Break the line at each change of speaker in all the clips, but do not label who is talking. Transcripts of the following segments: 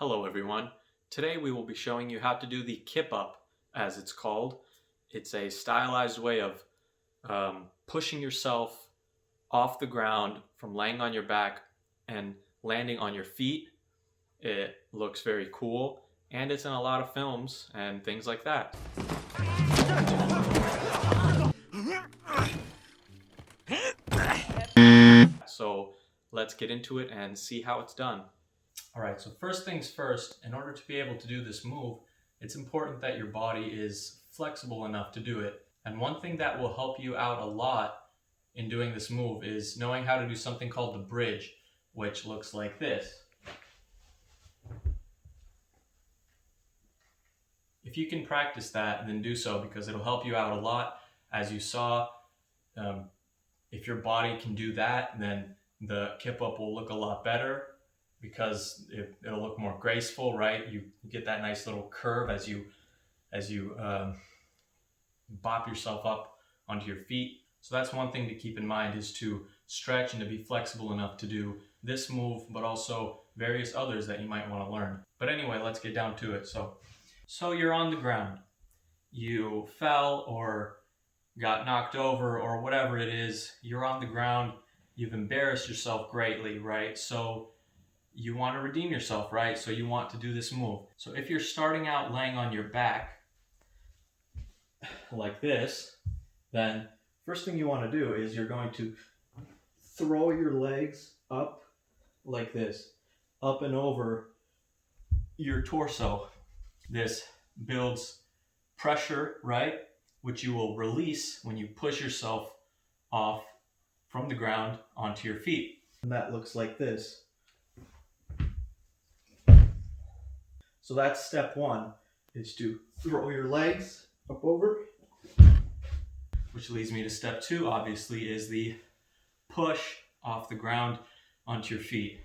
Hello everyone. Today we will be showing you how to do the Kip-Up, as it's called. It's a stylized way of pushing yourself off the ground from laying on your back and landing on your feet. It looks very cool and it's in a lot of films and things like that. So let's get into it and see how it's done. Alright, so first things first, in order to be able to do this move, it's important that your body is flexible enough to do it. And one thing that will help you out a lot in doing this move is knowing how to do something called the bridge, which looks like this. If you can practice that, then do so, because it'll help you out a lot. As you saw, if your body can do that, then the Kip-Up will look a lot better, because it'll look more graceful, right? You get that nice little curve as you bop yourself up onto your feet. So that's one thing to keep in mind, is to stretch and to be flexible enough to do this move, but also various others that you might want to learn. But anyway, let's get down to it. So you're on the ground. You fell or got knocked over or whatever it is. You're on the ground. You've embarrassed yourself greatly, right? So you want to redeem yourself, right? So you want to do this move. So if you're starting out laying on your back like this, then first thing you want to do is you're going to throw your legs up like this, up and over your torso. This builds pressure, right? Which you will release when you push yourself off from the ground onto your feet. And that looks like this. So that's step one, is to throw your legs up over. Which leads me to step two, obviously, is the push off the ground onto your feet.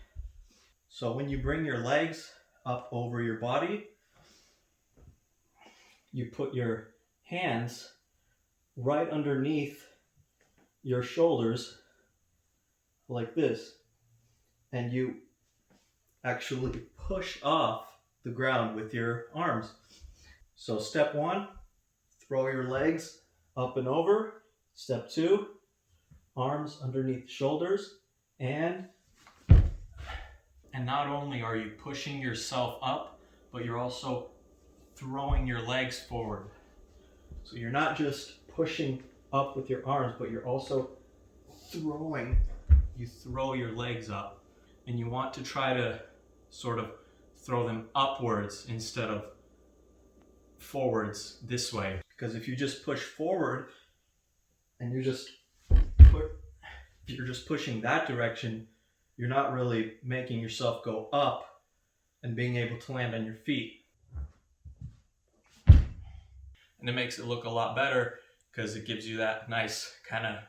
So when you bring your legs up over your body, you put your hands right underneath your shoulders like this, and you actually push off the ground with your arms. So step one, throw your legs up and over. Step two, arms underneath the shoulders, and not only are you pushing yourself up, but you're also throwing your legs forward. So you're not just pushing up with your arms, but you're also throwing. You throw your legs up, and you want to try to sort of throw them upwards instead of forwards this way. Because if you just push forward and you're just pushing that direction, you're not really making yourself go up and being able to land on your feet. And it makes it look a lot better because it gives you that nice kind of,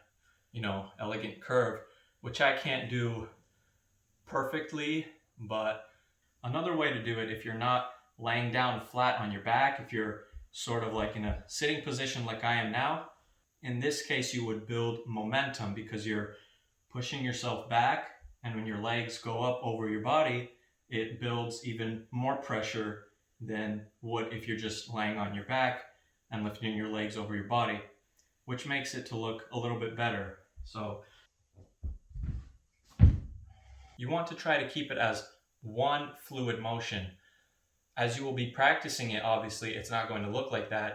elegant curve, which I can't do perfectly, but another way to do it, if you're not laying down flat on your back, if you're sort of like in a sitting position like I am now, in this case you would build momentum because you're pushing yourself back, and when your legs go up over your body, it builds even more pressure than would if you're just laying on your back and lifting your legs over your body, which makes it to look a little bit better. So you want to try to keep it as one fluid motion. As you will be practicing it, obviously, it's not going to look like that.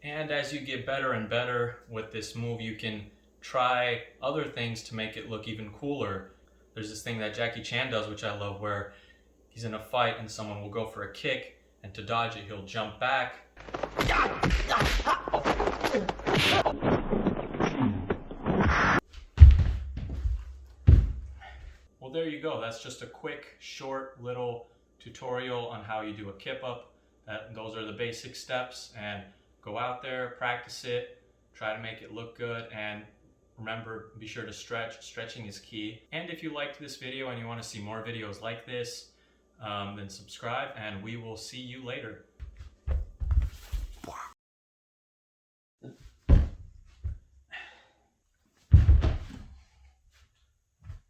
And as you get better and better with this move, you can try other things to make it look even cooler. There's this thing that Jackie Chan does, which I love, where he's in a fight and someone will go for a kick, and to dodge it, he'll jump back. Well, there you go. That's just a quick, short, little tutorial on how you do a Kip-Up. Those are the basic steps, and go out there, practice it, try to make it look good, and remember, be sure to stretch. Stretching is key. And if you liked this video and you want to see more videos like this, then subscribe, and we will see you later.